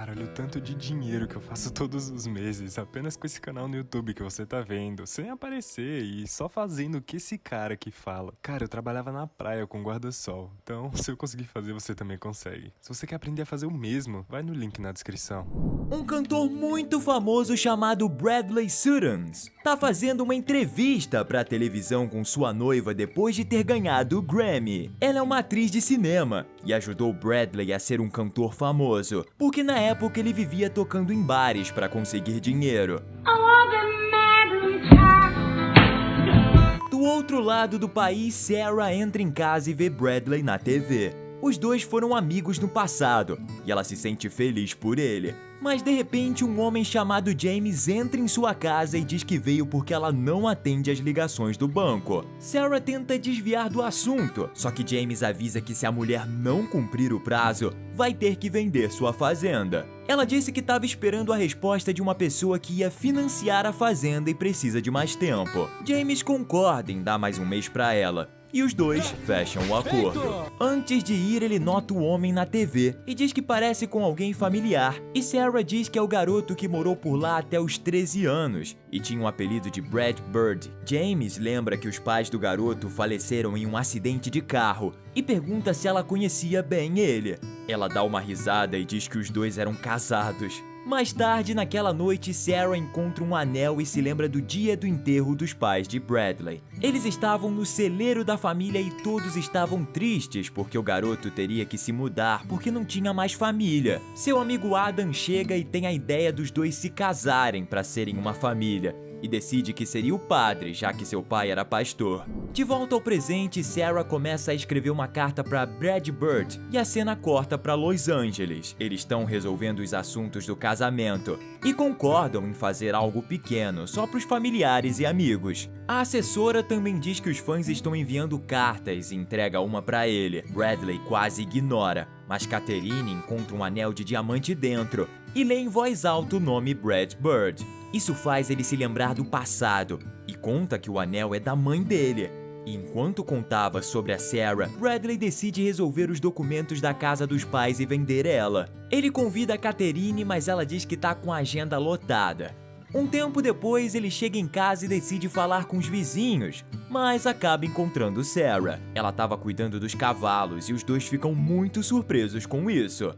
Cara, olha o tanto de dinheiro que eu faço todos os meses, apenas com esse canal no YouTube que você tá vendo, sem aparecer e só fazendo o que esse cara aqui fala. Cara, eu trabalhava na praia com guarda-sol, então se eu conseguir fazer, você também consegue. Se você quer aprender a fazer o mesmo, vai no link na descrição. Um cantor muito famoso chamado Bradley Sutton tá fazendo uma entrevista pra televisão com sua noiva depois de ter ganhado o Grammy. Ela é uma atriz de cinema e ajudou Bradley a ser um cantor famoso, porque na época ele vivia tocando em bares pra conseguir dinheiro. Do outro lado do país, Sarah entra em casa e vê Bradley na TV. Os dois foram amigos no passado e ela se sente feliz por ele. Mas de repente um homem chamado James entra em sua casa e diz que veio porque ela não atende às ligações do banco. Sarah tenta desviar do assunto, só que James avisa que se a mulher não cumprir o prazo, vai ter que vender sua fazenda. Ela disse que estava esperando a resposta de uma pessoa que ia financiar a fazenda e precisa de mais tempo. James concorda em dar mais um mês para ela. E os dois fecham o acordo. Antes de ir, ele nota o homem na TV e diz que parece com alguém familiar. E Sarah diz que é o garoto que morou por lá até os 13 anos e tinha o apelido de Brad Bird. James lembra que os pais do garoto faleceram em um acidente de carro e pergunta se ela conhecia bem ele. Ela dá uma risada e diz que os dois eram casados. Mais tarde, naquela noite, Sarah encontra um anel e se lembra do dia do enterro dos pais de Bradley. Eles estavam no celeiro da família e todos estavam tristes porque o garoto teria que se mudar porque não tinha mais família. Seu amigo Adam chega e tem a ideia dos dois se casarem para serem uma família e decide que seria o padre, já que seu pai era pastor. De volta ao presente, Sarah começa a escrever uma carta para Brad Bird e a cena corta para Los Angeles. Eles estão resolvendo os assuntos do casamento e concordam em fazer algo pequeno, só para os familiares e amigos. A assessora também diz que os fãs estão enviando cartas e entrega uma para ele. Bradley quase ignora, mas Catherine encontra um anel de diamante dentro e lê em voz alta o nome Brad Bird. Isso faz ele se lembrar do passado e conta que o anel é da mãe dele. E enquanto contava sobre a Sarah, Bradley decide resolver os documentos da casa dos pais e vender ela. Ele convida a Catherine, mas ela diz que tá com a agenda lotada. Um tempo depois, ele chega em casa e decide falar com os vizinhos, mas acaba encontrando Sarah. Ela estava cuidando dos cavalos e os dois ficam muito surpresos com isso.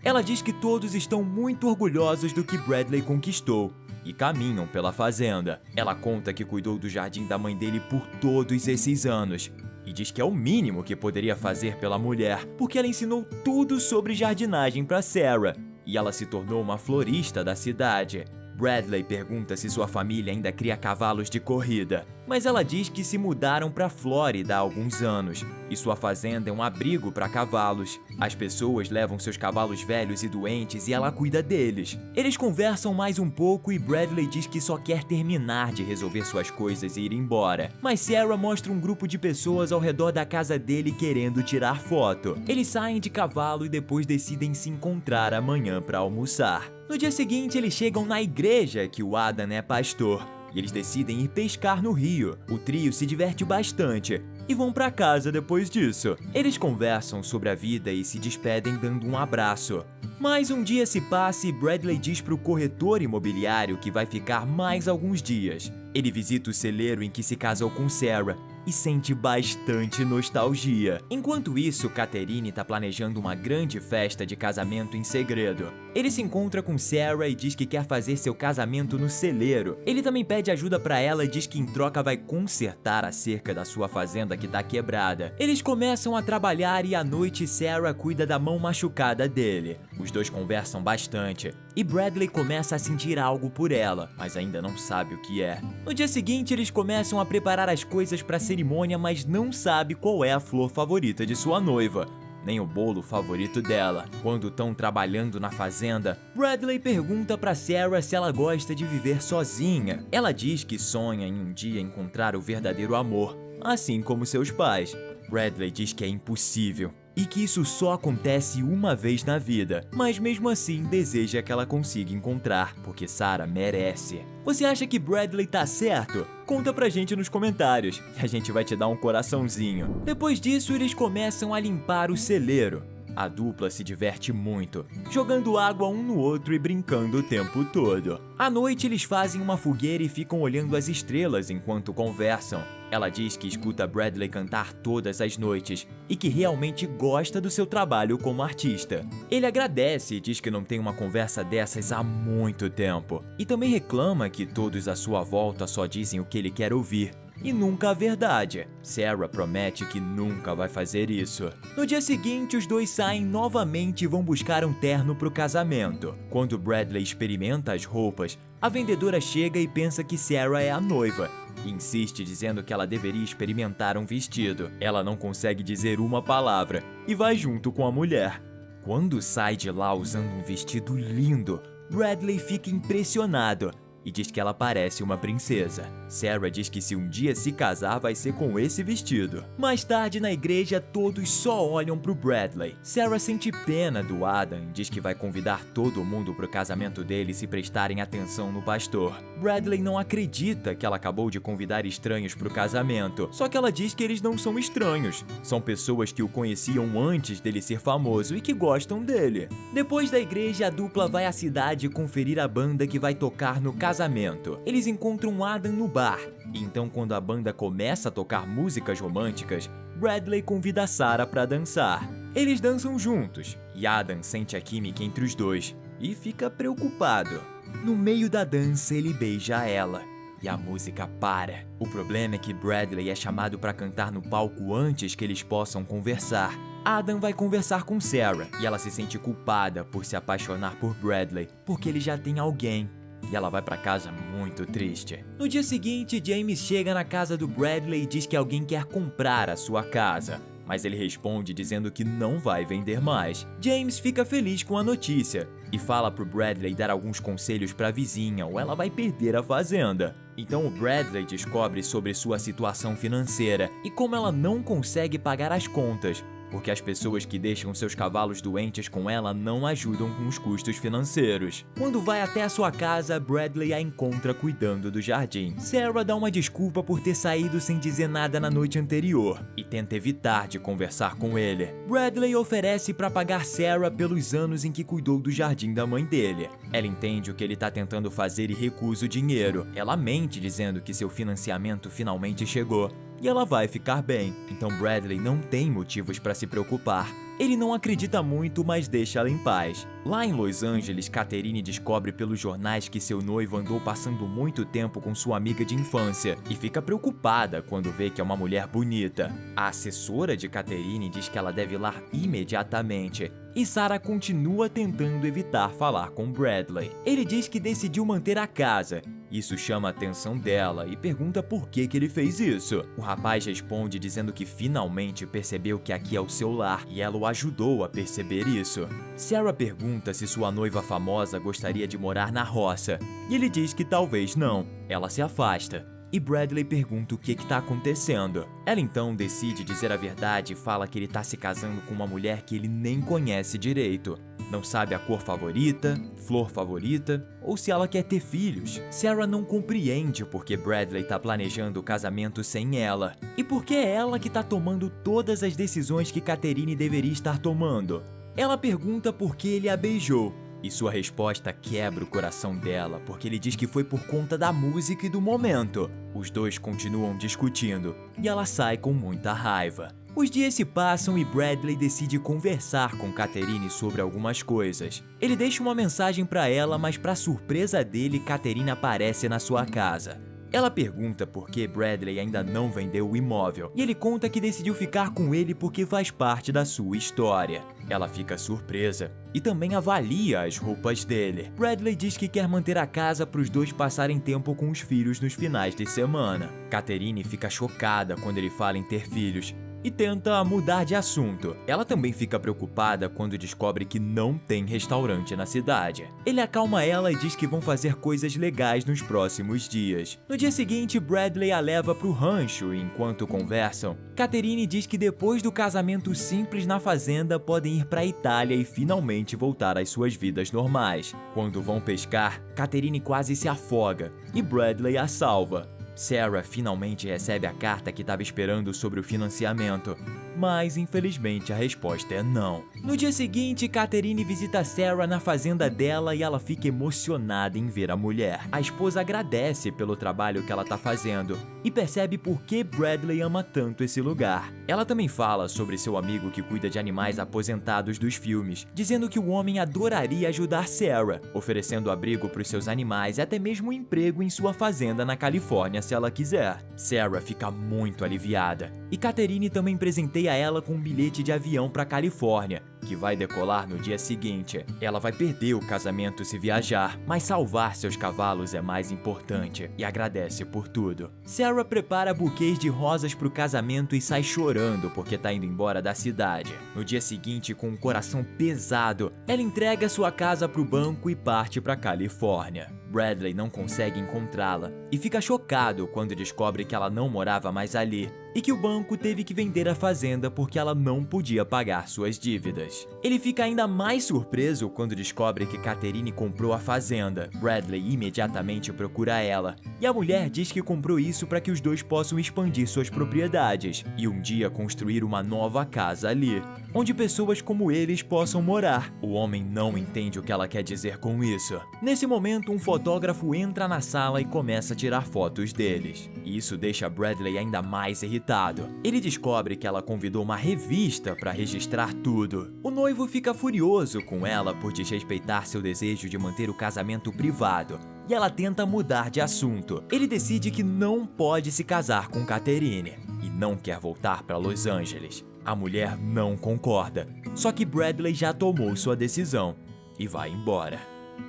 Ela diz que todos estão muito orgulhosos do que Bradley conquistou e caminham pela fazenda. Ela conta que cuidou do jardim da mãe dele por todos esses anos e diz que é o mínimo que poderia fazer pela mulher, porque ela ensinou tudo sobre jardinagem para Sarah e ela se tornou uma florista da cidade. Bradley pergunta se sua família ainda cria cavalos de corrida, mas ela diz que se mudaram para Flórida há alguns anos e sua fazenda é um abrigo para cavalos. As pessoas levam seus cavalos velhos e doentes e ela cuida deles. Eles conversam mais um pouco e Bradley diz que só quer terminar de resolver suas coisas e ir embora. Mas Sarah mostra um grupo de pessoas ao redor da casa dele querendo tirar foto. Eles saem de cavalo e depois decidem se encontrar amanhã para almoçar. No dia seguinte, eles chegam na igreja que o Adam é pastor e eles decidem ir pescar no rio. O trio se diverte bastante e vão para casa depois disso. Eles conversam sobre a vida e se despedem dando um abraço. Mas um dia se passa e Bradley diz para o corretor imobiliário que vai ficar mais alguns dias. Ele visita o celeiro em que se casou com Sarah e sente bastante nostalgia. Enquanto isso, Catherine está planejando uma grande festa de casamento em segredo. Ele se encontra com Sarah e diz que quer fazer seu casamento no celeiro. Ele também pede ajuda para ela e diz que em troca vai consertar a cerca da sua fazenda que está quebrada. Eles começam a trabalhar e à noite Sarah cuida da mão machucada dele. Os dois conversam bastante e Bradley começa a sentir algo por ela, mas ainda não sabe o que é. No dia seguinte, eles começam a preparar as coisas para a cerimônia, mas não sabe qual é a flor favorita de sua noiva, nem o bolo favorito dela. Quando estão trabalhando na fazenda, Bradley pergunta para Sarah se ela gosta de viver sozinha. Ela diz que sonha em um dia encontrar o verdadeiro amor, assim como seus pais. Bradley diz que é impossível e que isso só acontece uma vez na vida, mas mesmo assim deseja que ela consiga encontrar, porque Sarah merece. Você acha que Bradley tá certo? Conta pra gente nos comentários, a gente vai te dar um coraçãozinho. Depois disso, eles começam a limpar o celeiro. A dupla se diverte muito, jogando água um no outro e brincando o tempo todo. À noite, eles fazem uma fogueira e ficam olhando as estrelas enquanto conversam. Ela diz que escuta Bradley cantar todas as noites e que realmente gosta do seu trabalho como artista. Ele agradece e diz que não tem uma conversa dessas há muito tempo. E também reclama que todos à sua volta só dizem o que ele quer ouvir. E nunca a verdade. Sarah promete que nunca vai fazer isso. No dia seguinte, os dois saem novamente e vão buscar um terno pro casamento. Quando Bradley experimenta as roupas, a vendedora chega e pensa que Sarah é a noiva. E insiste dizendo que ela deveria experimentar um vestido. Ela não consegue dizer uma palavra e vai junto com a mulher. Quando sai de lá usando um vestido lindo, Bradley fica impressionado e diz que ela parece uma princesa. Sarah diz que se um dia se casar vai ser com esse vestido. Mais tarde na igreja todos só olham pro Bradley. Sarah sente pena do Adam e diz que vai convidar todo mundo pro casamento dele se prestarem atenção no pastor. Bradley não acredita que ela acabou de convidar estranhos pro casamento, só que ela diz que eles não são estranhos. São pessoas que o conheciam antes dele ser famoso e que gostam dele. Depois da igreja, a dupla vai à cidade conferir a banda que vai tocar no casamento. Eles encontram Adam no bar, e então quando a banda começa a tocar músicas românticas, Bradley convida Sarah para dançar. Eles dançam juntos, e Adam sente a química entre os dois, e fica preocupado. No meio da dança, ele beija ela, e a música para. O problema é que Bradley é chamado para cantar no palco antes que eles possam conversar. Adam vai conversar com Sarah, e ela se sente culpada por se apaixonar por Bradley, porque ele já tem alguém. E ela vai pra casa muito triste. No dia seguinte, James chega na casa do Bradley e diz que alguém quer comprar a sua casa. Mas ele responde dizendo que não vai vender mais. James fica feliz com a notícia e fala pro Bradley dar alguns conselhos pra vizinha ou ela vai perder a fazenda. Então o Bradley descobre sobre sua situação financeira e como ela não consegue pagar as contas, porque as pessoas que deixam seus cavalos doentes com ela não ajudam com os custos financeiros. Quando vai até a sua casa, Bradley a encontra cuidando do jardim. Sarah dá uma desculpa por ter saído sem dizer nada na noite anterior e tenta evitar de conversar com ele. Bradley oferece para pagar Sarah pelos anos em que cuidou do jardim da mãe dele. Ela entende o que ele está tentando fazer e recusa o dinheiro. Ela mente dizendo que seu financiamento finalmente chegou e ela vai ficar bem. Então Bradley não tem motivos para se preocupar. Ele não acredita muito, mas deixa ela em paz. Lá em Los Angeles, Catherine descobre pelos jornais que seu noivo andou passando muito tempo com sua amiga de infância e fica preocupada quando vê que é uma mulher bonita. A assessora de Catherine diz que ela deve ir lá imediatamente. E Sarah continua tentando evitar falar com Bradley. Ele diz que decidiu manter a casa. Isso chama a atenção dela e pergunta por que ele fez isso. O rapaz responde dizendo que finalmente percebeu que aqui é o seu lar e ela o ajudou a perceber isso. Sarah pergunta se sua noiva famosa gostaria de morar na roça e ele diz que talvez não. Ela se afasta. E Bradley pergunta o que está acontecendo. Ela então decide dizer a verdade e fala que ele está se casando com uma mulher que ele nem conhece direito. Não sabe a cor favorita, flor favorita ou se ela quer ter filhos. Sarah não compreende porque Bradley está planejando o casamento sem ela. E porque é ela que está tomando todas as decisões que Catherine deveria estar tomando. Ela pergunta por que ele a beijou. E sua resposta quebra o coração dela, porque ele diz que foi por conta da música e do momento. Os dois continuam discutindo, e ela sai com muita raiva. Os dias se passam e Bradley decide conversar com Catherine sobre algumas coisas. Ele deixa uma mensagem para ela, mas para surpresa dele, Catherine aparece na sua casa. Ela pergunta por que Bradley ainda não vendeu o imóvel, e ele conta que decidiu ficar com ele porque faz parte da sua história. Ela fica surpresa e também avalia as roupas dele. Bradley diz que quer manter a casa para os dois passarem tempo com os filhos nos finais de semana. Catherine fica chocada quando ele fala em ter filhos e tenta mudar de assunto. Ela também fica preocupada quando descobre que não tem restaurante na cidade. Ele acalma ela e diz que vão fazer coisas legais nos próximos dias. No dia seguinte, Bradley a leva pro rancho e enquanto conversam, Catherine diz que depois do casamento simples na fazenda podem ir pra Itália e finalmente voltar às suas vidas normais. Quando vão pescar, Catherine quase se afoga e Bradley a salva. Sarah finalmente recebe a carta que estava esperando sobre o financiamento, mas infelizmente a resposta é não. No dia seguinte, Catherine visita Sarah na fazenda dela e ela fica emocionada em ver a mulher. A esposa agradece pelo trabalho que ela tá fazendo e percebe por que Bradley ama tanto esse lugar. Ela também fala sobre seu amigo que cuida de animais aposentados dos filmes, dizendo que o homem adoraria ajudar Sarah, oferecendo abrigo para os seus animais e até mesmo um emprego em sua fazenda na Califórnia se ela quiser. Sarah fica muito aliviada e Catherine também presenteia ela com um bilhete de avião para Califórnia, que vai decolar no dia seguinte. Ela vai perder o casamento se viajar, mas salvar seus cavalos é mais importante e agradece por tudo. Sarah prepara buquês de rosas pro casamento e sai chorando porque tá indo embora da cidade. No dia seguinte, com um coração pesado, ela entrega sua casa pro banco e parte pra Califórnia. Bradley não consegue encontrá-la e fica chocado quando descobre que ela não morava mais ali e que o banco teve que vender a fazenda porque ela não podia pagar suas dívidas. Ele fica ainda mais surpreso quando descobre que Catherine comprou a fazenda. Bradley imediatamente procura ela e a mulher diz que comprou isso para que os dois possam expandir suas propriedades e um dia construir uma nova casa ali, onde pessoas como eles possam morar. O homem não entende o que ela quer dizer com isso. Nesse momento, um fotógrafo entra na sala e começa a tirar fotos deles. E isso deixa Bradley ainda mais irritado. Ele descobre que ela convidou uma revista para registrar tudo. O noivo fica furioso com ela por desrespeitar seu desejo de manter o casamento privado. E ela tenta mudar de assunto. Ele decide que não pode se casar com Catherine e não quer voltar para Los Angeles. A mulher não concorda, só que Bradley já tomou sua decisão e vai embora.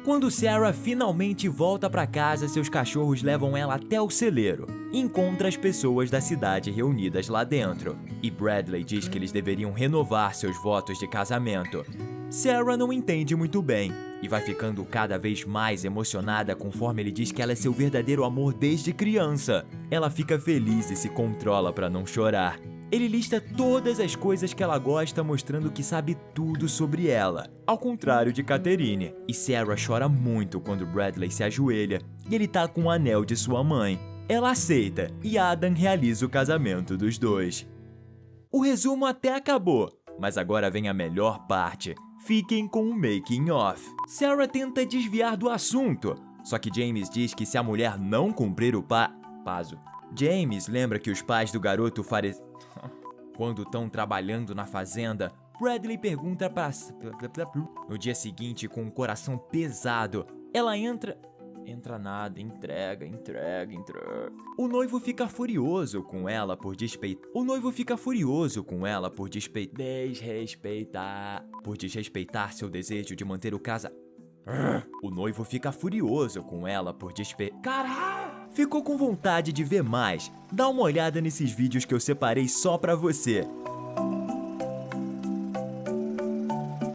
Quando Sarah finalmente volta para casa, seus cachorros levam ela até o celeiro e encontra as pessoas da cidade reunidas lá dentro. E Bradley diz que eles deveriam renovar seus votos de casamento. Sarah não entende muito bem e vai ficando cada vez mais emocionada conforme ele diz que ela é seu verdadeiro amor desde criança. Ela fica feliz e se controla para não chorar. Ele lista todas as coisas que ela gosta, mostrando que sabe tudo sobre ela, ao contrário de Catherine. E Sarah chora muito quando Bradley se ajoelha e ele tá com o anel de sua mãe. Ela aceita e Adam realiza o casamento dos dois. O resumo até acabou, mas agora vem a melhor parte. Fiquem com o making of. Sarah tenta desviar do assunto, só que James diz que se a mulher não cumprir o prazo. James lembra que os pais do garoto quando estão trabalhando na fazenda, Bradley pergunta para... No dia seguinte, com o coração pesado, ela entra entrega. O noivo fica furioso com ela por desrespeitar seu desejo de manter o casamento. O noivo fica furioso com ela por Caralho! Ficou com vontade de ver mais? Dá uma olhada nesses vídeos que eu separei só pra você.